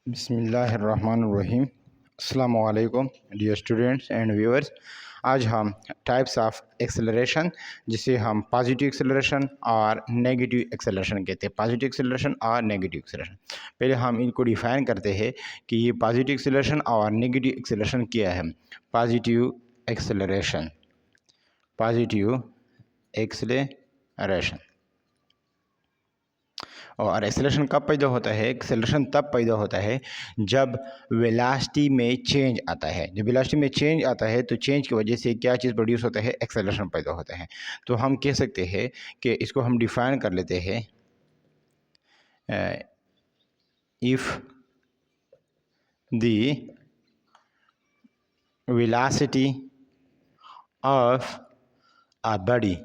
बिस्मिल्लाहिर्रहमानिर्रहीम। अस्सलामु अलैकुम डियर स्टूडेंट्स एंड व्यूअर्स। आज हम टाइप्स ऑफ एक्सेलरेशन, जिसे हम पॉजिटिव एक्सेलरेशन और नेगेटिव एक्सेलरेशन कहते हैं, पॉजिटिव एक्सेलरेशन और नेगेटिव एक्सेलरेशन। पहले हम इनको डिफ़ाइन करते हैं कि ये पॉजिटिव एक्सेलरेशन और नेगेटिव एक्सेलरेशन क्या है। पॉजिटिव एक्सेलरेशन, पॉजिटिव एक्सेलरेशन और एक्सेलरेशन कब पैदा होता है? एक्सेलरेशन तब पैदा होता है जब वेलोसिटी में चेंज आता है। जब वेलोसिटी में चेंज आता है तो चेंज की वजह से क्या चीज़ प्रोड्यूस होता है? एक्सेलरेशन पैदा होता है। तो हम कह सकते हैं कि इसको हम डिफाइन कर लेते हैं, if the velocity of a body,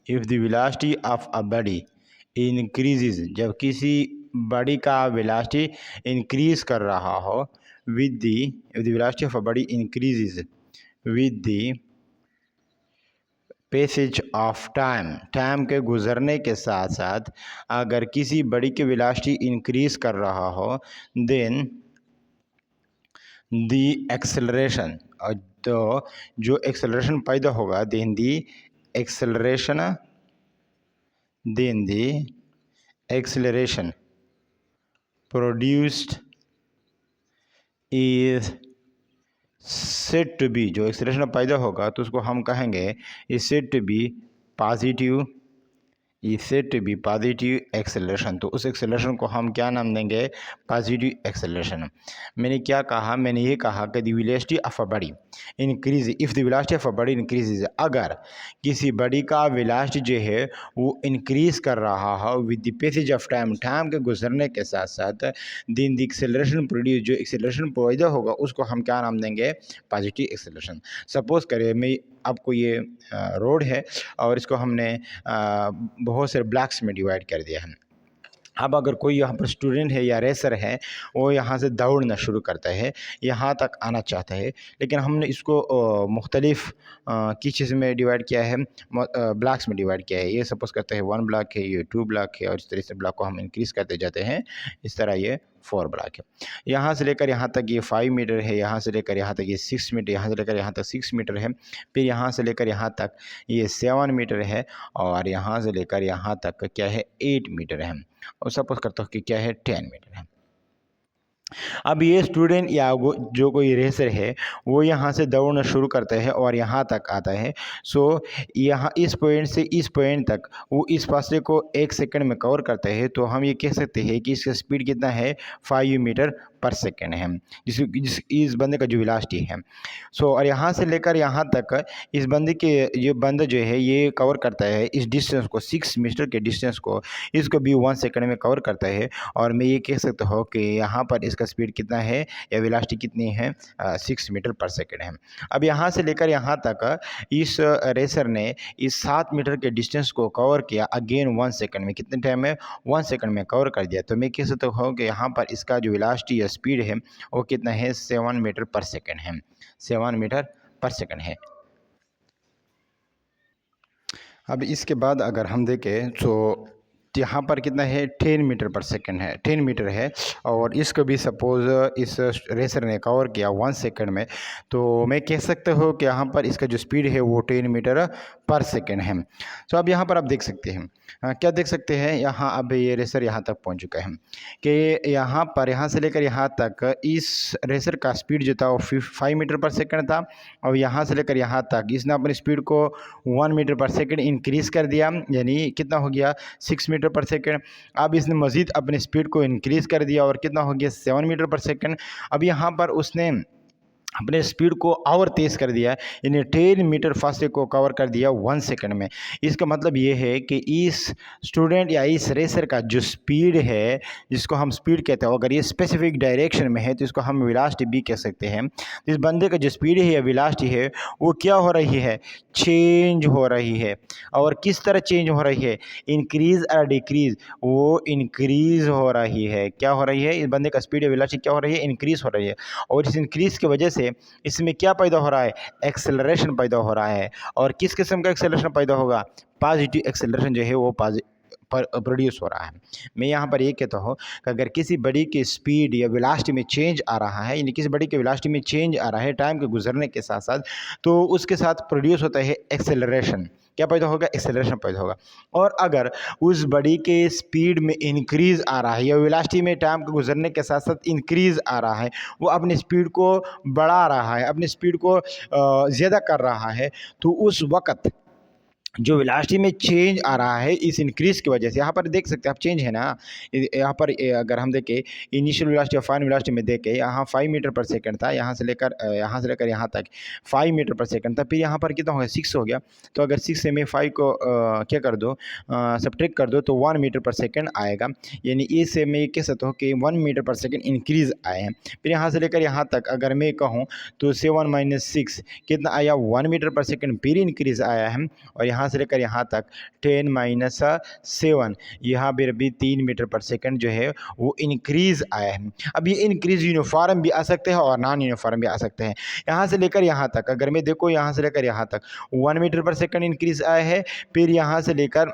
if the velocity of a body increases, जब किसी बॉडी का वेलोसिटी इंक्रीज कर रहा हो with the velocity of a body increases with the passage of time, time के गुजरने के साथ साथ अगर किसी बॉडी की वेलोसिटी इंक्रीज कर रहा हो देन दी एक्सेलरेशन, और तो जो एक्सेलरेशन पैदा होगा then the acceleration, then the acceleration produced is said to be, जो एक्सेलरेशन पैदा होगा तो उसको हम कहेंगे is said to be positive, is said to be positive acceleration। तो उस एक्सेलरेशन को हम क्या नाम देंगे? Positive acceleration. मैंने क्या कहा? मैंने ये कहा कि the velocity of a body increase, if the velocity of a body increases, अगर किसी बॉडी का वेलोसिटी जो है वो इंक्रीज कर रहा हो with the passage of time, time के गुजरने के साथ साथ, देन द एक्सेलरेशन प्रोड्यूस, जो एक्सेलरेशन पैदा होगा उसको हम क्या नाम देंगे? Positive acceleration. सपोज करें मैं आपको ये रोड है और इसको हमने बहुत से ब्लॉक्स में डिवाइड कर दिया है। अब अगर कोई यहाँ पर स्टूडेंट है या रेसर है, वो यहाँ से दौड़ना शुरू करता है, यहाँ तक आना चाहता है, लेकिन हमने इसको मुख्तलिफ किस चीज़ में डिवाइड किया है? ब्लॉक्स में डिवाइड किया है। ये सपोज़ करते हैं 1 ब्लॉक है, ये 2 ब्लॉक है, और इस तरह से ब्लॉक को हम इंक्रीज़ करते जाते हैं। इस तरह ये 4 ब्लॉक है। यहाँ से लेकर यहाँ तक ये 5 मीटर है, यहाँ से लेकर यहाँ तक ये 6 मीटर, यहाँ से लेकर यहाँ तक 6 मीटर है, फिर यहाँ से लेकर यहाँ तक ये 7 मीटर है, और यहाँ से लेकर यहाँ तक क्या है? 8 मीटर है, और सपोज करता हूँ कि क्या है? 10 मीटर है। अब ये स्टूडेंट या जो कोई रेसर है वो यहाँ से दौड़ना शुरू करता है और यहाँ तक आता है। सो यहाँ इस पॉइंट से इस पॉइंट तक वो इस फासले को 1 सेकंड में कवर करता है। तो हम ये कह सकते हैं कि इसका स्पीड कितना है? 5 मीटर पर सेकंड है, इस बंदे का जो वेलोसिटी है। सो और यहाँ से लेकर यहाँ तक इस बंदे के, ये बंदा जो है ये कवर करता है इस डिस्टेंस को, 6 मीटर के डिस्टेंस को, इसको भी 1 सेकंड में कवर करता है। और मैं ये कह सकता हूँ कि यहाँ पर इसका स्पीड कितना है या वेलोसिटी कितनी है? 6 मीटर पर सेकंड है। अब यहाँ से लेकर यहाँ तक इस रेसर ने इस 7 मीटर के डिस्टेंस को कवर किया अगेन 1 सेकंड में। कितने टाइम में? 1 सेकंड में कवर कर दिया। तो मैं कह सकता हूँ कि यहाँ पर इसका जो वेलोसिटी या स्पीड है वो कितना है? 7 मीटर पर सेकंड है, 7 मीटर पर सेकंड है। अब इसके बाद अगर हम देखें तो यहाँ पर कितना है? 10 मीटर पर सेकंड है, 10 मीटर है, और इसको भी सपोज़ इस रेसर ने कवर किया 1 सेकंड में। तो मैं कह सकता हूँ कि यहाँ पर इसका जो स्पीड है वो 10 मीटर पर सेकंड है। तो अब यहाँ पर आप देख सकते हैं, क्या देख सकते हैं? यहाँ अब ये रेसर यहाँ तक पहुँच चुका है कि यहाँ पर यहाँ से लेकर यहाँ तक इस रेसर का स्पीड जो था वो 5 मीटर पर सेकंड था, और यहाँ से लेकर यहाँ तक इसने अपनी स्पीड को 1 मीटर पर सेकंड इंक्रीज़ कर दिया, यानी कितना हो गया? 6 मीटर पर सेकंड। अब इसने मज़ीद अपनी स्पीड को इंक्रीज़ कर दिया और कितना हो गया? 7 मीटर पर सेकंड। अब यहाँ पर उसने अपने स्पीड को और तेज़ कर दिया, यानी 10 मीटर फासले को कवर कर दिया 1 सेकंड में। इसका मतलब ये है कि इस स्टूडेंट या इस रेसर का जो स्पीड है, जिसको हम स्पीड कहते हैं, अगर ये स्पेसिफिक डायरेक्शन में है तो इसको हम वेलोसिटी भी कह सकते हैं। इस बंदे का जो स्पीड है या वेलोसिटी है वो क्या हो रही है? चेंज हो रही है। और किस तरह चेंज हो रही है? इंक्रीज़ और डिक्रीज़, वो इंक्रीज़ हो रही है। क्या हो रही है? इस बंदे का स्पीड या वेलोसिटी क्या हो रही है? इंक्रीज़ हो रही है। और इस इंक्रीज़ की वजह से इसमें क्या पैदा हो रहा है? एक्सेलरेशन पैदा हो रहा है। और किस किस्म का एक्सेलरेशन पैदा होगा? पॉजिटिव एक्सेलरेशन जो है वो प्रोड्यूस हो रहा है। मैं यहाँ पर ये कहता हूँ कि अगर किसी बॉडी की स्पीड या वेलोसिटी में चेंज आ रहा है, यानी किसी बॉडी की वेलोसिटी में चेंज आ रहा है टाइम के गुजरने के साथ साथ, तो उसके साथ प्रोड्यूस होता है एक्सेलरेशन। क्या पैदा होगा? एक्सेलरेशन पैदा होगा। और अगर उस बॉडी के स्पीड में इंक्रीज आ रहा है या वेलोसिटी में टाइम के गुजरने के साथ साथ इंक्रीज आ रहा है, वो अपनी स्पीड को बढ़ा रहा है, अपनी स्पीड को ज़्यादा कर रहा है, तो उस वक्त जो वेलोसिटी में चेंज आ रहा है इस इंक्रीज की वजह से, यहाँ पर देख सकते हैं आप चेंज है ना, यहाँ पर अगर हम देखें इनिशियल वेलोसिटी और फाइनल वेलोसिटी में देखें, यहाँ 5 मीटर पर सेकंड था, यहाँ से लेकर यहाँ तक 5 मीटर पर सेकंड था, फिर यहाँ पर कितना हो गया? 6 हो गया। तो अगर 6 से मैं 5 को क्या कर दो, सब्ट्रैक्ट कर दो, तो 1 मीटर पर सेकंड आएगा। यानी इससे मैं कह सकता हूँ कि 1 मीटर पर सेकंड इंक्रीज आए हैं। फिर यहाँ से लेकर यहाँ तक अगर मैं कहूँ तो 7 - 6 कितना आया? 1 मीटर पर सेकंड फिर इंक्रीज आया है। और यहाँ से लेकर यहाँ तक 10 - 7, यहाँ पर भी 3 मीटर पर सेकंड जो है वो इंक्रीज आया है। अब ये इंक्रीज यूनिफॉर्म भी आ सकते हैं और नॉन यूनिफॉर्म भी आ सकते हैं। यहाँ से लेकर यहाँ तक अगर मैं देखो, यहाँ से लेकर यहाँ तक 1 मीटर पर सेकंड इंक्रीज आया है। फिर यहाँ से लेकर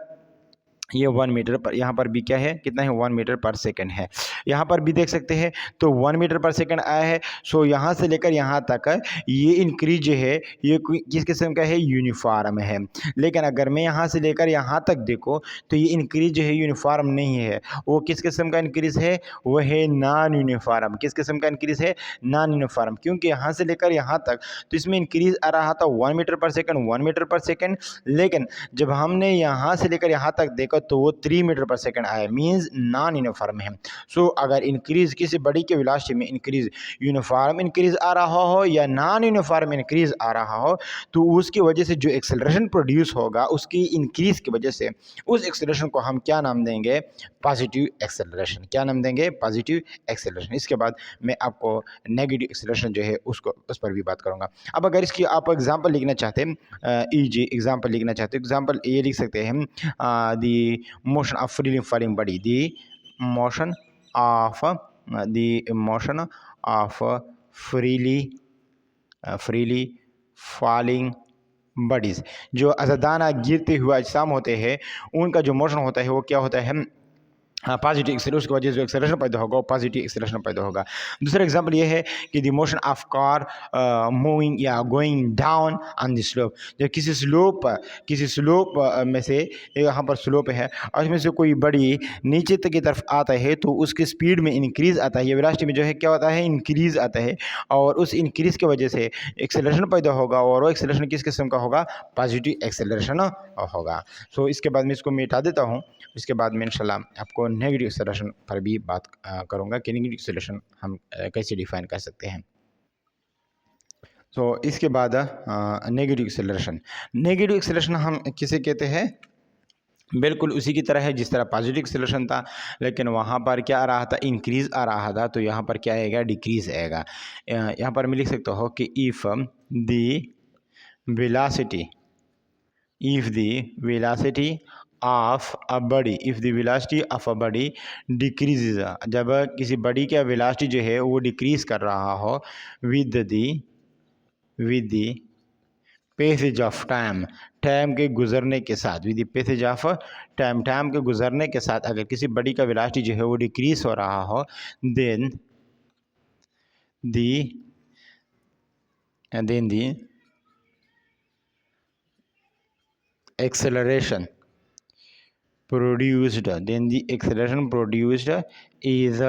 ये 1 मीटर पर, यहाँ पर भी क्या है? कितना है? 1 मीटर पर सेकंड है। यहाँ पर भी देख सकते हैं तो 1 मीटर पर सेकंड आया है। सो यहाँ से लेकर यहाँ तक ये इंक्रीज जो है ये किस किस्म का है? यूनिफॉर्म है। लेकिन अगर मैं यहाँ से लेकर यहाँ तक देखो तो ये इंक्रीज जो है यूनिफॉर्म नहीं है। वो किस किस्म का इंक्रीज है? वो है नॉन यूनिफॉर्म। किस किस्म का इंक्रीज है? Non uniform. क्योंकि यहाँ से लेकर यहाँ तक तो इसमें इंक्रीज आ रहा था 1 मीटर पर सेकंड, 1 मीटर पर सेकंड। लेकिन जब हमने यहाँ से लेकर यहाँ तक देखा तो वो 3 मीटर पर सेकंड आया, मींस नॉन यूनिफॉर्म है। सो अगर इंक्रीज किसी बॉडी के वेलोसिटी में इंक्रीज यूनिफॉर्म इंक्रीज आ रहा हो या नॉन यूनिफॉर्म इंक्रीज आ रहा हो, तो उसकी वजह से जो एक्सेलरेशन प्रोड्यूस होगा उसकी इंक्रीज की वजह से, उस एक्सेलरेशन को हम क्या नाम देंगे? Positive acceleration. क्या नाम देंगे? Positive acceleration. इसके बाद मैं आपको नेगेटिव एक्सेलरेशन जो है उस पर भी बात करूंगा। अब अगर इसकी आप एग्जांपल लिखना चाहते हैं, ईजी एग्जांपल लिखना चाहते हैं, एग्जांपल ये लिख सकते हैं, दी motion of freely falling body, the motion of freely falling bodies, जो आज़ादाना गिरते हुए अजसाम होते हैं उनका जो मोशन होता है वो क्या होता है? Positive acceleration. उसकी वजह से जो एक्सेलरेशन पैदा होगा वो पॉजिटिव एक्सेलरेशन पैदा होगा। दूसरा एग्जांपल ये है कि the motion of car moving या going down on the slope. जब किसी स्लोप में से, यहाँ पर स्लोप है और इसमें से कोई बड़ी नीचे तक की तरफ आता है तो उसकी स्पीड में इंक्रीज आता है, ये वेलोसिटी में जो है क्या होता है? इंक्रीज आता है। और उस इंक्रीज की वजह से एक्सेलरेशन पैदा होगा और वो एक्सेलरेशन किस किस्म का होगा? पॉजिटिव एक्सेलरेशन होगा। सो इसके बाद मैं इसको मिटा देता हूँ। इसके बाद मैं इंशाल्लाह आपको नेगेटिव एक्सेलरेशन पर भी बात करूंगा कि नेगेटिव एक्सेलरेशन हम कैसे डिफाइन कर सकते हैं। तो इसके बाद नेगेटिव एक्सेलरेशन हम किसे कहते हैं? बिल्कुल उसी की तरह है जिस तरह पॉजिटिव एक्सेलरेशन था, लेकिन वहाँ पर क्या आ रहा था? इंक्रीज आ रहा था। तो यहाँ पर क्या आएगा? डिक्रीज आएगा। यहाँ पर मैं लिख सकता हूँ कि if the velocity of a body, if the velocity of a body decreases, जब किसी बॉडी का वेलोसिटी जो है वो डिक्रीज कर रहा हो with the passage of time के गुजरने के साथ, with the passage of time के गुजरने के साथ अगर किसी बॉडी का वेलोसिटी जो है वो डिक्रीज हो रहा हो, then the acceleration produced is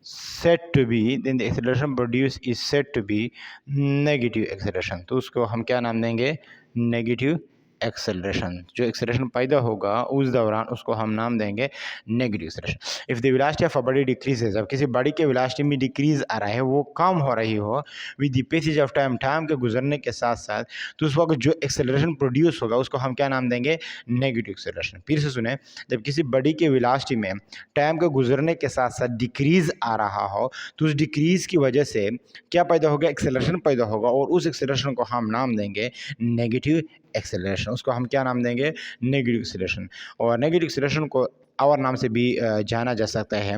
said to be, then the acceleration produced is said to be negative acceleration। तो उसको हम क्या नाम देंगे? Negative acceleration. जो एक्सेलरेशन पैदा होगा उस दौरान उसको हम नाम देंगे negative acceleration. If the velocity of a body decreases, अब किसी बॉडी के वेलोसिटी में डिक्रीज आ रहा है, वो कम हो रही हो with the passage of time के गुजरने के साथ साथ, तो उस वक्त जो एक्सेलरेशन प्रोड्यूस होगा उसको हम क्या नाम देंगे? Negative acceleration. फिर से सुने, जब किसी बॉडी के वेलोसिटी में टाइम के गुजरने के साथ साथ डिक्रीज आ रहा हो तो उस डिक्रीज की वजह से क्या पैदा होगा? एक्सेलरेशन पैदा होगा और उस एक्सेलरेशन को हम नाम देंगे नेगेटिव एक्सेलरेशन। उसको हम क्या नाम देंगे? Negative acceleration. और नेगेटिव एक्सेलरेशन को और नाम से भी जाना जा सकता है,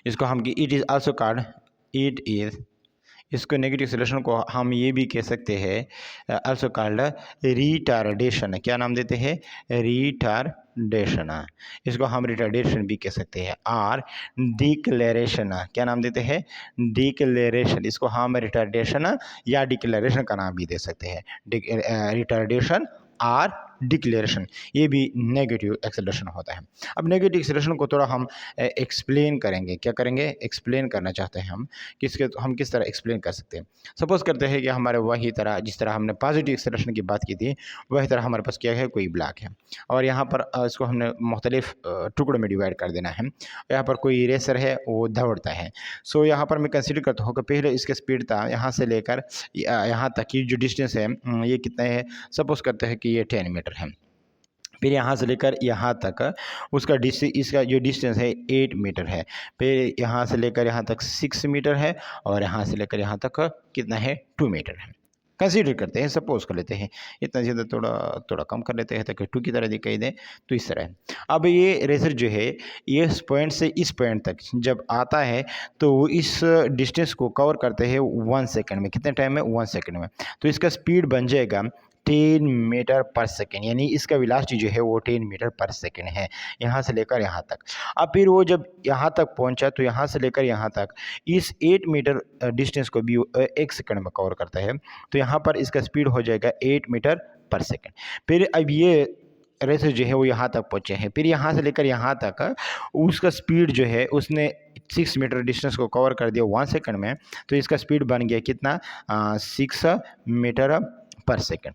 इसको हम इट इज़ इसको नेगेटिव एक्सेलरेशन को हम ये भी कह सकते हैं आल्सो कॉल्ड रिटार्डेशन। क्या नाम देते हैं? रिटार्डेशन। इसको हम रिटार्डेशन भी कह सकते हैं। और डिक्लेरेशन, क्या नाम देते हैं? डिक्लेरेशन। इसको हम रिटार्डेशन या डिक्लेरेशन का नाम भी दे सकते हैं। रिटार्डेशन और डिक्लेरेशन, ये भी नेगेटिव एक्सेलरेशन होता है। अब नेगेटिव एक्सेलरेशन को थोड़ा हम एक्सप्लेन करेंगे। क्या करेंगे? एक्सप्लेन करना चाहते हैं हम। हम किस तरह एक्सप्लेन कर सकते हैं? सपोज करते हैं कि हमारे वही तरह जिस तरह हमने पॉजिटिव एक्सेलरेशन की बात की थी, वही तरह हमारे पास क्या है, कोई ब्लॉक है और यहाँ पर इसको हमने मुख्तलिफ टुकड़ों में डिवाइड कर देना है। यहाँ पर कोई रेसर है, वो दौड़ता है। सो यहाँ पर मैं कंसिडर करता हूँ कि पहले इसका स्पीड था यहाँ से लेकर यहाँ तक की जो डिस्टेंस है ये कितना है? सपोज करते हैं कि ये 10 मीटर है। फिर यहाँ से लेकर यहाँ तक उसका इसका जो डिस्टेंस है 8 मीटर है। फिर यहाँ से लेकर यहाँ तक 6 मीटर है और यहाँ से लेकर यहाँ तक कितना है? 2 मीटर है। कंसीडर करते हैं, सपोज कर लेते हैं, इतना ज़्यादा थोड़ा कम कर लेते हैं ताकि 2 की तरह दिखाई दे। तो इस तरह है। अब ये रेसर जो है ये इस पॉइंट से इस पॉइंट तक जब आता है तो वो इस डिस्टेंस को कवर करते हैं 1 सेकंड में। कितने टाइम में? 1 सेकंड में। तो इसका स्पीड बन जाएगा 10 मीटर पर सेकेंड, यानी इसका वेलोसिटी जो है वो 10 मीटर पर सेकेंड है यहाँ से लेकर यहाँ तक। अब फिर वो जब यहाँ तक पहुँचा तो यहाँ से लेकर यहाँ तक इस 8 मीटर डिस्टेंस को भी 1 सेकंड में कवर करता है। तो यहाँ पर इसका स्पीड हो जाएगा 8 मीटर पर सेकेंड। फिर अब ये रेसर जो है वो यहाँ तक पहुँचे हैं। फिर यहाँ से लेकर यहाँ तक उसका स्पीड जो है उसने 6 मीटर डिस्टेंस को कवर कर दिया 1 सेकंड में। तो इसका स्पीड बन गया कितना? 6 मीटर पर सेकेंड।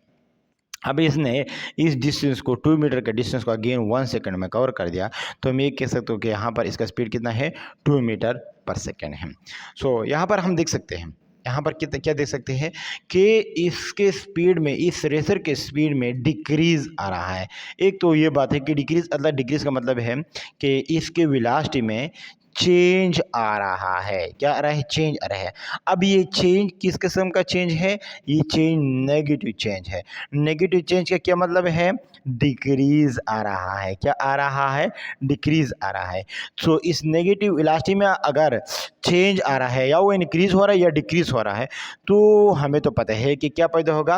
अब इसने इस डिस्टेंस को 2 मीटर के डिस्टेंस को अगेन 1 सेकंड में कवर कर दिया। तो मैं ये कह सकता हूँ कि यहाँ पर इसका स्पीड कितना है? 2 मीटर पर सेकंड है। सो यहाँ पर हम देख सकते हैं, यहाँ पर कितना क्या देख सकते हैं कि इसके स्पीड में, इस रेसर के स्पीड में डिक्रीज आ रहा है। एक तो ये बात है कि डिक्रीज का मतलब है कि इसके वेलोसिटी में चेंज आ रहा है। क्या आ रहा है? चेंज आ रहा है। अब ये चेंज किस किस्म का चेंज है? ये चेंज नेगेटिव चेंज है। नेगेटिव चेंज का क्या मतलब है? डिक्रीज आ रहा है। क्या आ रहा है? डिक्रीज आ रहा है। सो इस नेगेटिव वेलोसिटी में अगर चेंज आ रहा है या वो इंक्रीज हो रहा है या डिक्रीज हो रहा है तो हमें तो पता है कि क्या पैदा होगा?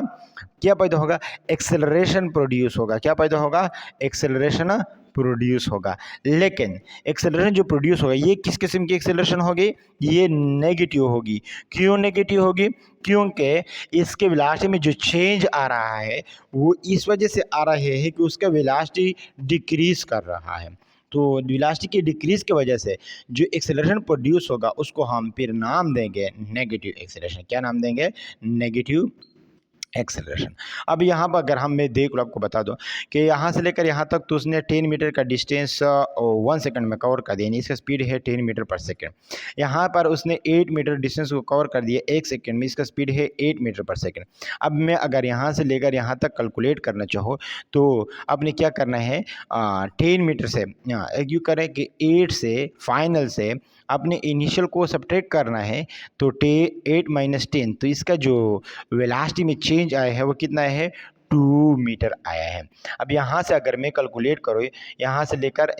क्या पैदा होगा? एक्सेलरेशन प्रोड्यूस होगा। क्या पैदा होगा? एक्सेलरेशन प्रोड्यूस होगा। लेकिन एक्सेलरेशन जो प्रोड्यूस होगा ये किस किस्म की एक्सेलरेशन होगी? ये नेगेटिव होगी। क्यों नेगेटिव होगी? क्योंकि इसके वेलोसिटी में जो चेंज आ रहा है वो इस वजह से आ रहा है कि उसका वेलोसिटी डिक्रीज कर रहा है। तो वेलोसिटी की डिक्रीज की वजह से जो एक्सेलरेशन प्रोड्यूस होगा उसको हम फिर नाम देंगे नेगेटिव एक्सेलरेशन। क्या नाम देंगे? Negative acceleration. अब यहाँ पर अगर हम मैं देख लो, आपको बता दूं कि यहाँ से लेकर यहाँ तक तो उसने 10 मीटर का डिस्टेंस 1 सेकंड में कवर कर दिया, यानी इसका स्पीड है 10 मीटर पर सेकंड। यहाँ पर उसने 8 मीटर डिस्टेंस को कवर कर दिया 1 सेकंड में, इसका स्पीड है 8 मीटर पर सेकंड। अब मैं अगर यहाँ से लेकर यहाँ तक कैलकुलेट करना चाहूँ तो आपने क्या करना है? 10 मीटर से यूँ करें कि 8 से फाइनल से अपने इनिशियल को सब्ट्रैक्ट करना है। तो 8 माइनस 10, तो इसका जो वेलोसिटी में चेंज आया है वो कितना है? 2 मीटर आया है। अब यहाँ से अगर मैं कैलकुलेट करूँ, यहाँ से लेकर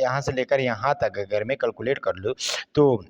यहाँ तक अगर मैं कैलकुलेट कर लूँ तो,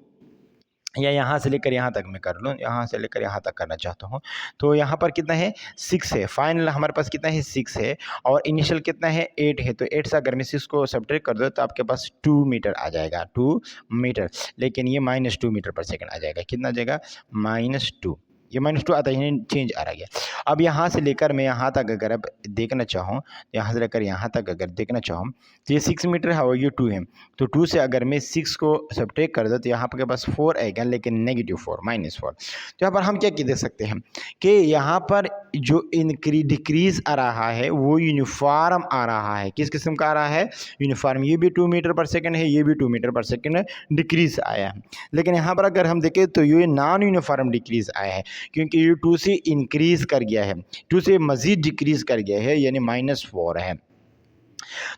या यहाँ से लेकर यहाँ तक मैं कर लूँ, यहाँ से लेकर यहाँ तक करना चाहता हूँ तो यहाँ पर कितना है? 6 है। फाइनल हमारे पास कितना है? 6 है। और इनिशियल कितना है? 8 है। तो 8 से अगर मैं 6 को सब्ट्रैक्ट कर दो तो आपके पास 2 मीटर आ जाएगा, 2 मीटर। लेकिन ये -2 मीटर पर सेकंड आ जाएगा। कितना आ जाएगा? -2। ये -2 आता है, चेंज आ रहा है। अब यहाँ से लेकर मैं यहाँ तक अगर अब देखना चाहूँ, यहाँ से लेकर यहाँ तक अगर देखना चाहूँ तो ये 6 मीटर है और ये 2 है। तो 2 से अगर मैं 6 को सब्ट्रैक्ट कर दो तो यहाँ पर के पास 4 आएगा, लेकिन -4 -4। तो यहाँ पर हम क्या देख सकते हैं कि यहाँ पर जो डिक्रीज आ रहा है वो यूनिफॉर्म आ रहा है। किस किस्म का आ रहा है? यूनिफॉर्म। ये भी 2 मीटर पर सेकंड है, ये भी 2 मीटर पर सेकंड डिक्रीज आया है। लेकिन यहाँ पर अगर हम देखें तो ये नॉन यूनिफॉर्म डिक्रीज आया है, क्योंकि ये 2 से इंक्रीज कर गया है, 2 से मज़ीद डिक्रीज कर गया है, यानी -4 है।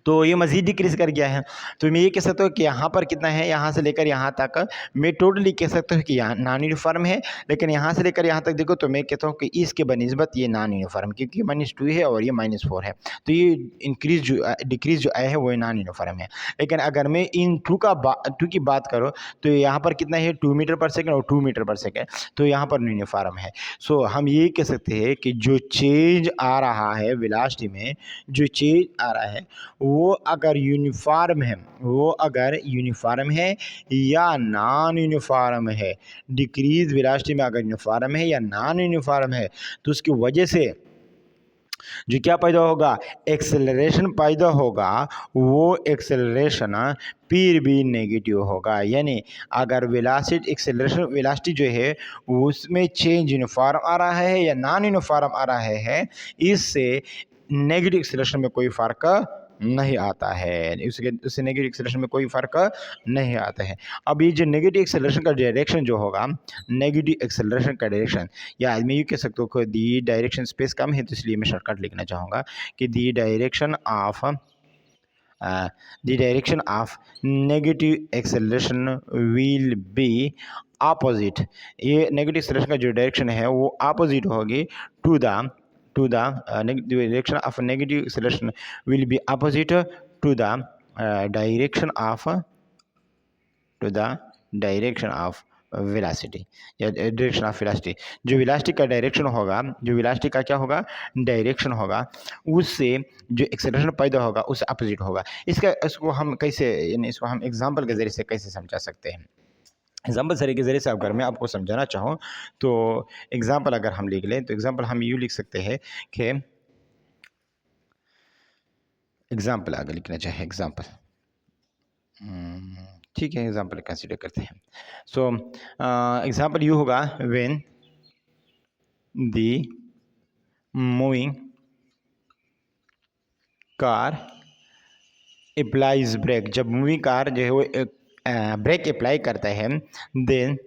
तो ये मज़ीद डिक्रीज़ कर गया है। तो मैं ये कह सकता हूँ कि यहाँ पर कितना है, यहाँ से लेकर यहाँ तक मैं टोटली कह सकता हूँ कि यहाँ नॉन यूनिफॉर्म है, लेकिन यहाँ से लेकर यहाँ तक देखो तो मैं कहता हूँ कि इसके बनिस्बत ये नॉन यूनिफॉर्म, क्योंकि -2 है और ये -4 है, तो ये इंक्रीज जो डिक्रीज़ जो आया है वो नॉन यूनिफॉर्म है। लेकिन अगर मैं इन टू की बात करूँ तो यहाँ पर कितना है 2 मीटर पर सेकेंड और 2 मीटर पर सेकेंड, तो यहाँ पर यूनिफॉर्म है। सो हम ये कह सकते हैं कि जो चेंज आ रहा है वेलोसिटी में, जो चेंज आ रहा है वो अगर यूनिफॉर्म है या नॉन यूनिफॉर्म है, डिक्रीज वेलोसिटी में अगर यूनिफॉर्म है या नॉन यूनिफॉर्म है, तो उसकी वजह से जो क्या पैदा होगा, एक्सेलरेशन पैदा होगा, वो एक्सेलरेशन फिर भी नेगेटिव होगा। यानी अगर वेलोसिटी एक्सेलरेशन वेलोसिटी जो है उसमें चेंज यूनिफॉर्म आ रहा है या नॉन यूनिफॉर्म आ रहा है, इससे नेगेटिव एक्सेलरेशन में कोई फ़र्क नहीं आता है, उससे नेगेटिव एक्सेलरेशन में कोई फ़र्क नहीं आता है। अब ये जो नेगेटिव एक्सेलरेशन का डायरेक्शन जो होगा, नेगेटिव एक्सेलरेशन का डायरेक्शन, या मैं यूँ कह सकता हूँ कि दी डायरेक्शन स्पेस कम है तो इसलिए मैं शॉर्टकट लिखना चाहूँगा कि the direction of negative acceleration will be opposite. ये नेगेटिव एक्सेलरेशन का जो डायरेक्शन है वो ऑपोजिट होगी to the direction of negative acceleration will be opposite to the direction of velocity या डायरेक्शन ऑफ वेलासिटी। जो वेलासिटी का डायरेक्शन होगा, जो वेलासिटी का क्या होगा, डायरेक्शन होगा, उससे जो एक्सेलरेशन पैदा होगा उससे अपोजिट होगा। इसको हम कैसे, यानी इसको हम एग्जांपल के ज़रिए से कैसे समझा सकते हैं। एग्जाम्पल सर के ज़रिए से अगर मैं आपको समझाना चाहूँ तो एग्जाम्पल अगर हम लिख लें तो एग्जाम्पल हम यूँ लिख सकते हैं कि एग्जाम्पल अगर लिखना चाहे एग्जाम्पल, ठीक है, एग्जाम्पल कंसिडर करते हैं। सो एग्जाम्पल यूँ होगा, when the moving car applies brake, जब मूविंग कार जो है वो ब्रेक अप्लाई करता है, then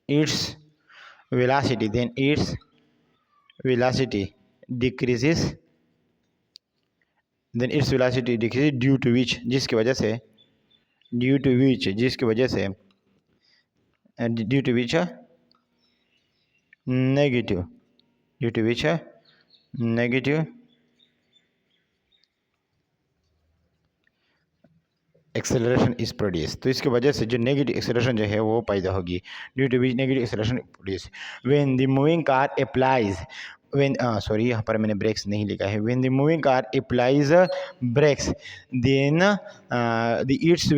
its velocity decreases, due to which, जिसकी वजह से नेगेटिव एक्सेलरेशन इज प्रोड्यूस। तो इसकी वजह से जो नेगेटिव एक्सेलरेशन जो है वो पैदा होगी, due to which negative acceleration produce. When the moving car applies, sorry यहाँ पर मैंने ब्रेक्स नहीं लिखा है, when the moving car applies brakes then its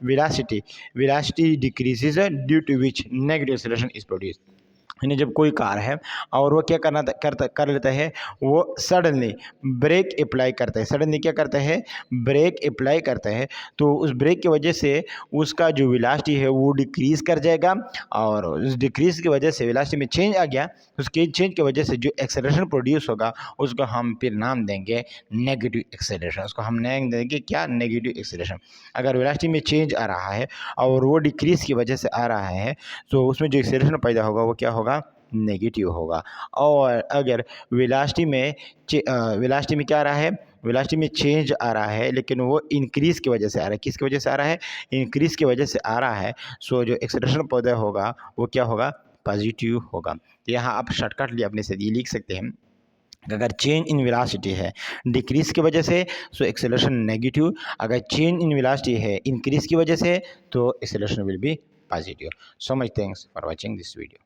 velocity decreases due to which negative acceleration is produce. यानी जब कोई कार है और वो क्या कर लेता है, वो सडनली ब्रेक अप्लाई करता है, ब्रेक अप्लाई करता है, तो उस ब्रेक की वजह से उसका जो वेलोसिटी है वो डिक्रीज़ कर जाएगा, और उस डिक्रीज़ की वजह से वेलोसिटी में चेंज आ गया, उसके चेंज की वजह से जो एक्सेलरेशन प्रोड्यूस होगा उसको हम फिर नाम देंगे नेगेटिव एक्सेलरेशन। उसको हम नाम देंगे क्या, नेगेटिव एक्सेलरेशन। अगर वेलोसिटी में चेंज आ रहा है और वो डिक्रीज़ की वजह से आ रहा है, तो उसमें जो एक्सेलरेशन पैदा होगा वो क्या होगा, नेगेटिव होगा। और अगर वेलोसिटी में क्या आ रहा है, वेलोसिटी में चेंज आ रहा है, लेकिन वो इंक्रीज़ की वजह से आ रहा है, किसकी वजह से आ रहा है, इंक्रीज़ की वजह से आ रहा है, सो जो एक्सेलरेशन पैदा होगा वो क्या होगा, पॉजिटिव होगा। यहाँ आप शॉर्टकट लिए अपने से ये लिख सकते हैं, अगर चेंज इन वेलोसिटी है डिक्रीज़ की वजह से, सो एक्सेलरेशन नेगेटिव, अगर चेंज इन वेलोसिटी है इंक्रीज़ की वजह से, तो acceleration will B positive. So much thanks for watching this video.